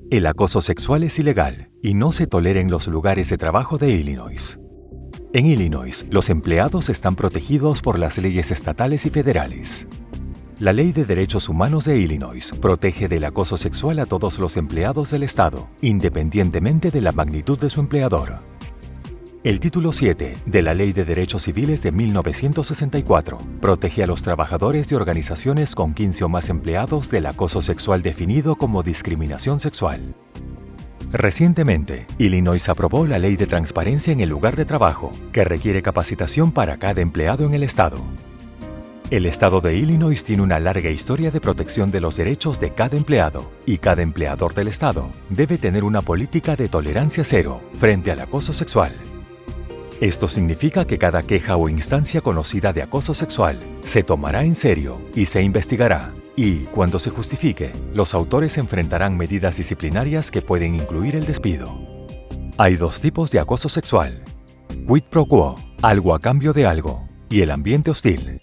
El acoso sexual es ilegal y no se tolera en los lugares de trabajo de Illinois. En Illinois, los empleados están protegidos por las leyes estatales y federales. La Ley de Derechos Humanos de Illinois protege del acoso sexual a todos los empleados del estado, independientemente de la magnitud de su empleador. El Título 7 de la Ley de Derechos Civiles de 1964 protege a los trabajadores de organizaciones con 15 o más empleados del acoso sexual definido como discriminación sexual. Recientemente, Illinois aprobó la Ley de Transparencia en el lugar de trabajo, que requiere capacitación para cada empleado en el estado. El estado de Illinois tiene una larga historia de protección de los derechos de cada empleado, y cada empleador del estado debe tener una política de tolerancia cero frente al acoso sexual. Esto significa que cada queja o instancia conocida de acoso sexual se tomará en serio y se investigará, y, cuando se justifique, los autores enfrentarán medidas disciplinarias que pueden incluir el despido. Hay dos tipos de acoso sexual: quid pro quo, algo a cambio de algo, y el ambiente hostil.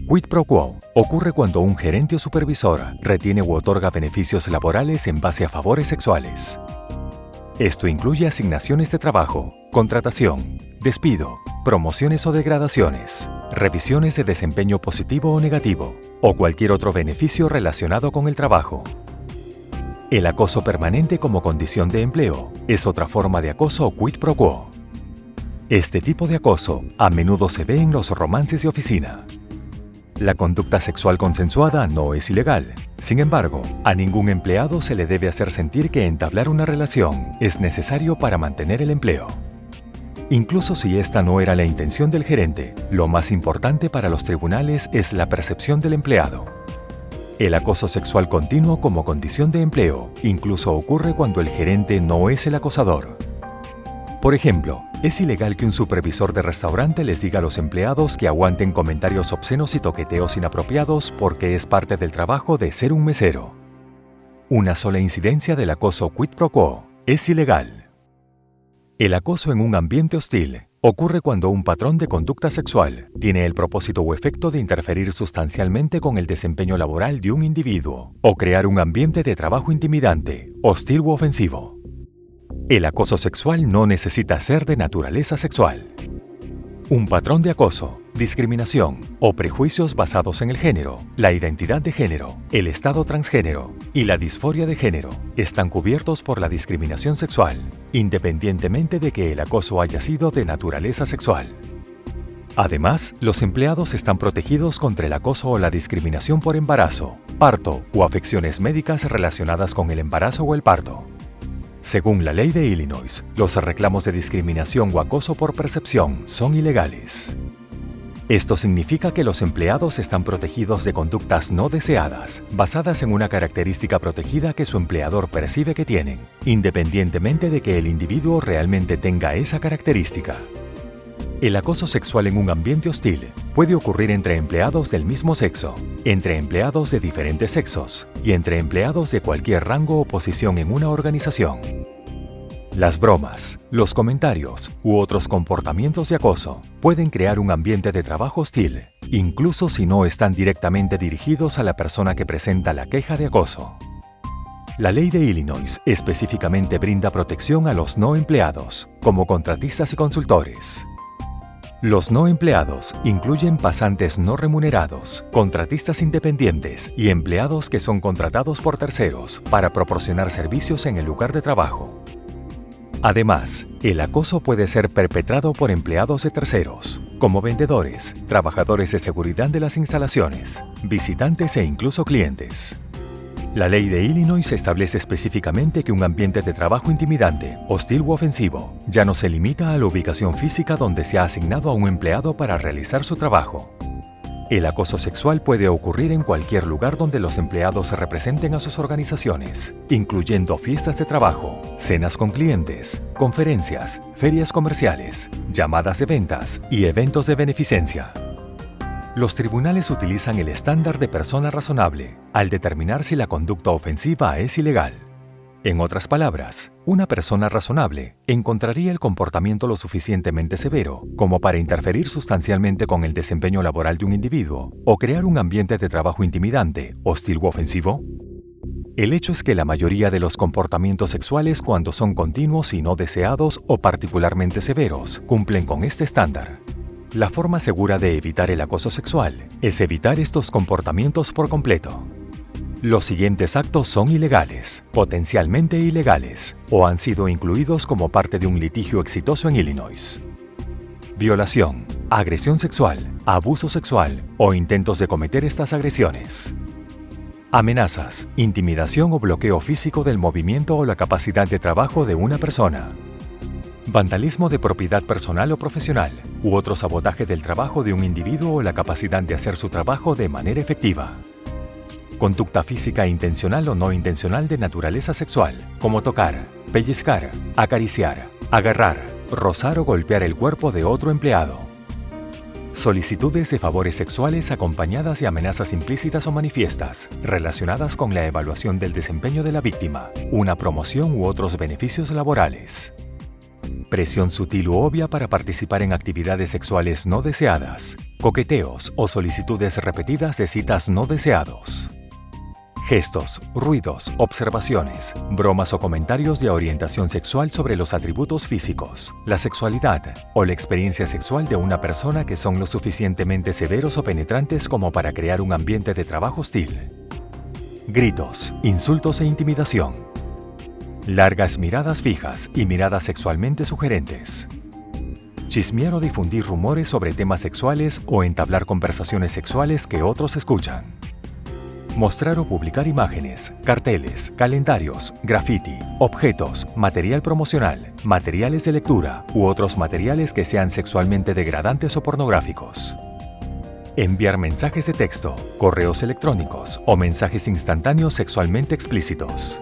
Quid pro quo ocurre cuando un gerente o supervisor retiene u otorga beneficios laborales en base a favores sexuales. Esto incluye asignaciones de trabajo, contratación, despido, promociones o degradaciones, revisiones de desempeño positivo o negativo, o cualquier otro beneficio relacionado con el trabajo. El acoso permanente como condición de empleo es otra forma de acoso quid pro quo. Este tipo de acoso a menudo se ve en los romances de oficina. La conducta sexual consensuada no es ilegal. Sin embargo, a ningún empleado se le debe hacer sentir que entablar una relación es necesario para mantener el empleo. Incluso si esta no era la intención del gerente, lo más importante para los tribunales es la percepción del empleado. El acoso sexual continuo como condición de empleo incluso ocurre cuando el gerente no es el acosador. Por ejemplo, es ilegal que un supervisor de restaurante les diga a los empleados que aguanten comentarios obscenos y toqueteos inapropiados porque es parte del trabajo de ser un mesero. Una sola incidencia del acoso quid pro quo es ilegal. El acoso en un ambiente hostil ocurre cuando un patrón de conducta sexual tiene el propósito o efecto de interferir sustancialmente con el desempeño laboral de un individuo o crear un ambiente de trabajo intimidante, hostil u ofensivo. El acoso sexual no necesita ser de naturaleza sexual. Un patrón de acoso, discriminación o prejuicios basados en el género, la identidad de género, el estado transgénero y la disforia de género están cubiertos por la discriminación sexual, independientemente de que el acoso haya sido de naturaleza sexual. Además, los empleados están protegidos contra el acoso o la discriminación por embarazo, parto o afecciones médicas relacionadas con el embarazo o el parto. Según la ley de Illinois, los reclamos de discriminación o acoso por percepción son ilegales. Esto significa que los empleados están protegidos de conductas no deseadas, basadas en una característica protegida que su empleador percibe que tienen, independientemente de que el individuo realmente tenga esa característica. El acoso sexual en un ambiente hostil puede ocurrir entre empleados del mismo sexo, entre empleados de diferentes sexos y entre empleados de cualquier rango o posición en una organización. Las bromas, los comentarios u otros comportamientos de acoso pueden crear un ambiente de trabajo hostil, incluso si no están directamente dirigidos a la persona que presenta la queja de acoso. La ley de Illinois específicamente brinda protección a los no empleados, como contratistas y consultores. Los no empleados incluyen pasantes no remunerados, contratistas independientes y empleados que son contratados por terceros para proporcionar servicios en el lugar de trabajo. Además, el acoso puede ser perpetrado por empleados de terceros, como vendedores, trabajadores de seguridad de las instalaciones, visitantes e incluso clientes. La ley de Illinois establece específicamente que un ambiente de trabajo intimidante, hostil u ofensivo, ya no se limita a la ubicación física donde se ha asignado a un empleado para realizar su trabajo. El acoso sexual puede ocurrir en cualquier lugar donde los empleados representen a sus organizaciones, incluyendo fiestas de trabajo, cenas con clientes, conferencias, ferias comerciales, llamadas de ventas y eventos de beneficencia. Los tribunales utilizan el estándar de persona razonable al determinar si la conducta ofensiva es ilegal. En otras palabras, una persona razonable encontraría el comportamiento lo suficientemente severo como para interferir sustancialmente con el desempeño laboral de un individuo o crear un ambiente de trabajo intimidante, hostil u ofensivo. El hecho es que la mayoría de los comportamientos sexuales, cuando son continuos y no deseados o particularmente severos, cumplen con este estándar. La forma segura de evitar el acoso sexual es evitar estos comportamientos por completo. Los siguientes actos son ilegales, potencialmente ilegales, o han sido incluidos como parte de un litigio exitoso en Illinois. Violación, agresión sexual, abuso sexual o intentos de cometer estas agresiones. Amenazas, intimidación o bloqueo físico del movimiento o la capacidad de trabajo de una persona. Vandalismo de propiedad personal o profesional, u otro sabotaje del trabajo de un individuo o la capacidad de hacer su trabajo de manera efectiva. Conducta física intencional o no intencional de naturaleza sexual, como tocar, pellizcar, acariciar, agarrar, rozar o golpear el cuerpo de otro empleado. Solicitudes de favores sexuales acompañadas de amenazas implícitas o manifiestas, relacionadas con la evaluación del desempeño de la víctima, una promoción u otros beneficios laborales. Presión sutil u obvia para participar en actividades sexuales no deseadas, coqueteos o solicitudes repetidas de citas no deseados. Gestos, ruidos, observaciones, bromas o comentarios de orientación sexual sobre los atributos físicos, la sexualidad o la experiencia sexual de una persona que son lo suficientemente severos o penetrantes como para crear un ambiente de trabajo hostil. Gritos, insultos e intimidación. Largas miradas fijas y miradas sexualmente sugerentes. Chismear o difundir rumores sobre temas sexuales o entablar conversaciones sexuales que otros escuchan. Mostrar o publicar imágenes, carteles, calendarios, graffiti, objetos, material promocional, materiales de lectura u otros materiales que sean sexualmente degradantes o pornográficos. Enviar mensajes de texto, correos electrónicos o mensajes instantáneos sexualmente explícitos.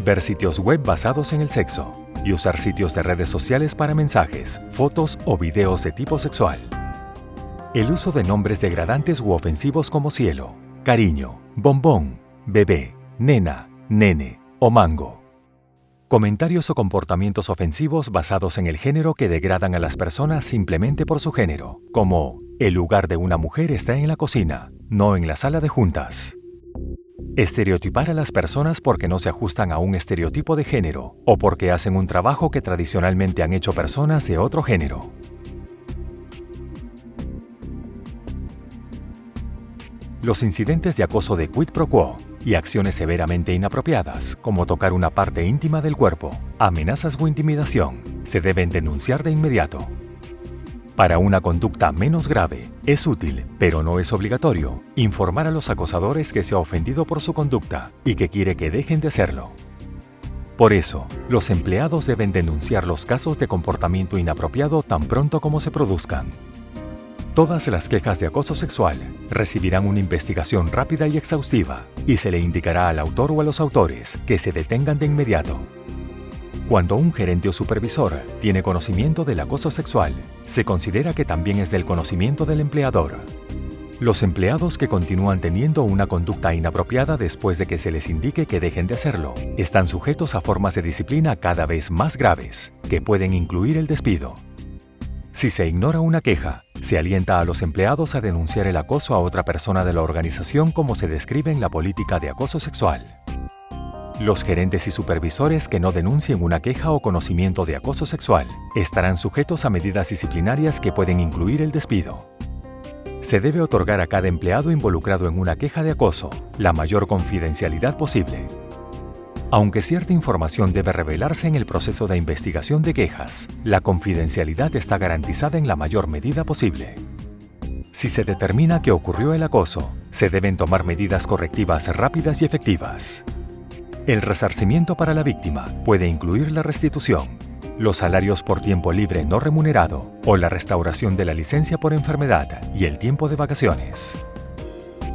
Ver sitios web basados en el sexo y usar sitios de redes sociales para mensajes, fotos o videos de tipo sexual. El uso de nombres degradantes u ofensivos como cielo, cariño, bombón, bebé, nena, nene o mango. Comentarios o comportamientos ofensivos basados en el género que degradan a las personas simplemente por su género, como el lugar de una mujer está en la cocina, no en la sala de juntas. Estereotipar a las personas porque no se ajustan a un estereotipo de género o porque hacen un trabajo que tradicionalmente han hecho personas de otro género. Los incidentes de acoso de quid pro quo y acciones severamente inapropiadas, como tocar una parte íntima del cuerpo, amenazas o intimidación, se deben denunciar de inmediato. Para una conducta menos grave, es útil, pero no es obligatorio, informar a los acosadores que se ha ofendido por su conducta y que quiere que dejen de hacerlo. Por eso, los empleados deben denunciar los casos de comportamiento inapropiado tan pronto como se produzcan. Todas las quejas de acoso sexual recibirán una investigación rápida y exhaustiva y se le indicará al autor o a los autores que se detengan de inmediato. Cuando un gerente o supervisor tiene conocimiento del acoso sexual, se considera que también es del conocimiento del empleador. Los empleados que continúan teniendo una conducta inapropiada después de que se les indique que dejen de hacerlo, están sujetos a formas de disciplina cada vez más graves, que pueden incluir el despido. Si se ignora una queja, se alienta a los empleados a denunciar el acoso a otra persona de la organización como se describe en la política de acoso sexual. Los gerentes y supervisores que no denuncien una queja o conocimiento de acoso sexual estarán sujetos a medidas disciplinarias que pueden incluir el despido. Se debe otorgar a cada empleado involucrado en una queja de acoso la mayor confidencialidad posible. Aunque cierta información debe revelarse en el proceso de investigación de quejas, la confidencialidad está garantizada en la mayor medida posible. Si se determina que ocurrió el acoso, se deben tomar medidas correctivas rápidas y efectivas. El resarcimiento para la víctima puede incluir la restitución, los salarios por tiempo libre no remunerado o la restauración de la licencia por enfermedad y el tiempo de vacaciones.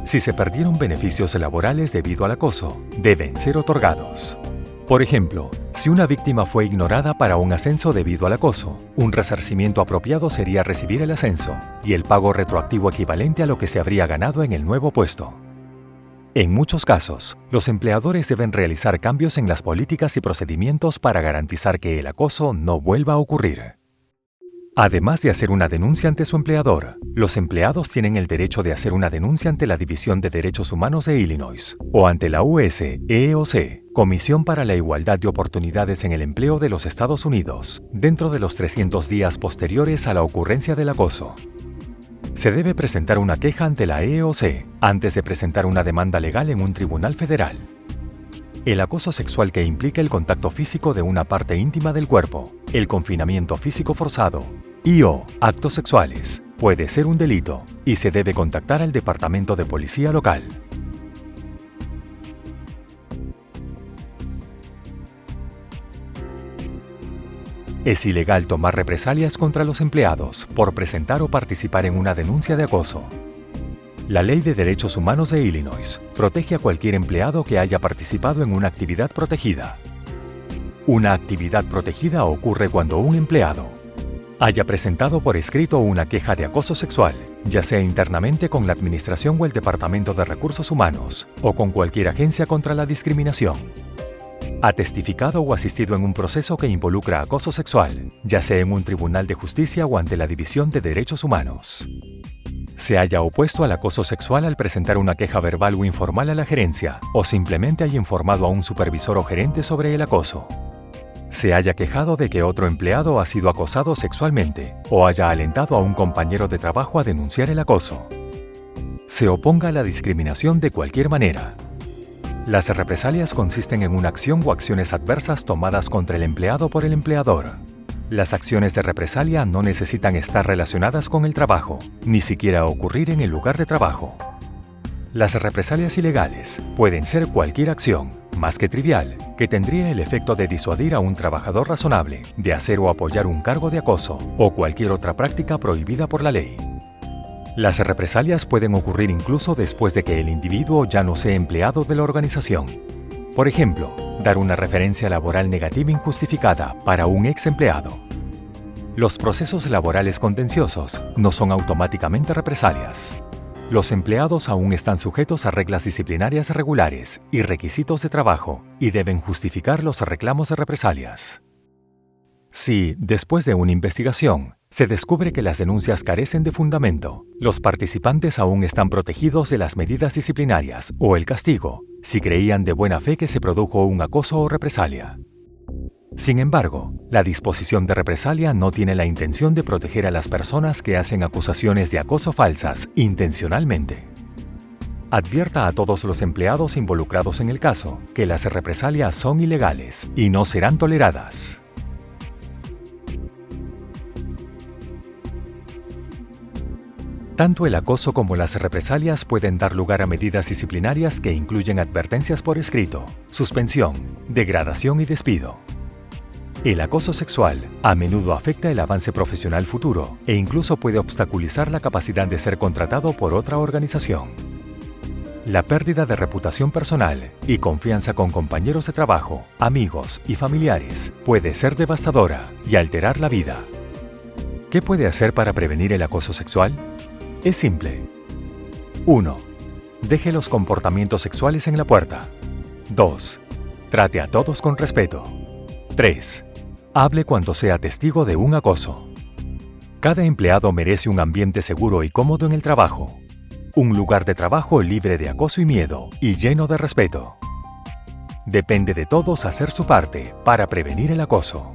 Si se perdieron beneficios laborales debido al acoso, deben ser otorgados. Por ejemplo, si una víctima fue ignorada para un ascenso debido al acoso, un resarcimiento apropiado sería recibir el ascenso y el pago retroactivo equivalente a lo que se habría ganado en el nuevo puesto. En muchos casos, los empleadores deben realizar cambios en las políticas y procedimientos para garantizar que el acoso no vuelva a ocurrir. Además de hacer una denuncia ante su empleador, los empleados tienen el derecho de hacer una denuncia ante la División de Derechos Humanos de Illinois o ante la US EEOC, Comisión para la Igualdad de Oportunidades en el Empleo de los Estados Unidos, dentro de los 300 días posteriores a la ocurrencia del acoso. Se debe presentar una queja ante la EEOC antes de presentar una demanda legal en un tribunal federal. El acoso sexual que implica el contacto físico de una parte íntima del cuerpo, el confinamiento físico forzado y/o actos sexuales puede ser un delito y se debe contactar al Departamento de Policía local. Es ilegal tomar represalias contra los empleados por presentar o participar en una denuncia de acoso. La Ley de Derechos Humanos de Illinois protege a cualquier empleado que haya participado en una actividad protegida. Una actividad protegida ocurre cuando un empleado haya presentado por escrito una queja de acoso sexual, ya sea internamente con la Administración o el Departamento de Recursos Humanos, o con cualquier agencia contra la discriminación. Ha testificado o asistido en un proceso que involucra acoso sexual, ya sea en un tribunal de justicia o ante la División de Derechos Humanos. Se haya opuesto al acoso sexual al presentar una queja verbal o informal a la gerencia, o simplemente haya informado a un supervisor o gerente sobre el acoso. Se haya quejado de que otro empleado ha sido acosado sexualmente, o haya alentado a un compañero de trabajo a denunciar el acoso. Se oponga a la discriminación de cualquier manera. Las represalias consisten en una acción o acciones adversas tomadas contra el empleado por el empleador. Las acciones de represalia no necesitan estar relacionadas con el trabajo, ni siquiera ocurrir en el lugar de trabajo. Las represalias ilegales pueden ser cualquier acción, más que trivial, que tendría el efecto de disuadir a un trabajador razonable de hacer o apoyar un cargo de acoso o cualquier otra práctica prohibida por la ley. Las represalias pueden ocurrir incluso después de que el individuo ya no sea empleado de la organización. Por ejemplo, dar una referencia laboral negativa injustificada para un ex empleado. Los procesos laborales contenciosos no son automáticamente represalias. Los empleados aún están sujetos a reglas disciplinarias regulares y requisitos de trabajo y deben justificar los reclamos de represalias. Si, después de una investigación, se descubre que las denuncias carecen de fundamento, los participantes aún están protegidos de las medidas disciplinarias o el castigo, si creían de buena fe que se produjo un acoso o represalia. Sin embargo, la disposición de represalia no tiene la intención de proteger a las personas que hacen acusaciones de acoso falsas intencionalmente. Advierta a todos los empleados involucrados en el caso que las represalias son ilegales y no serán toleradas. Tanto el acoso como las represalias pueden dar lugar a medidas disciplinarias que incluyen advertencias por escrito, suspensión, degradación y despido. El acoso sexual a menudo afecta el avance profesional futuro e incluso puede obstaculizar la capacidad de ser contratado por otra organización. La pérdida de reputación personal y confianza con compañeros de trabajo, amigos y familiares puede ser devastadora y alterar la vida. ¿Qué puede hacer para prevenir el acoso sexual? Es simple. 1. Deje los comportamientos sexuales en la puerta. 2. Trate a todos con respeto. 3. Hable cuando sea testigo de un acoso. Cada empleado merece un ambiente seguro y cómodo en el trabajo. Un lugar de trabajo libre de acoso y miedo y lleno de respeto. Depende de todos hacer su parte para prevenir el acoso.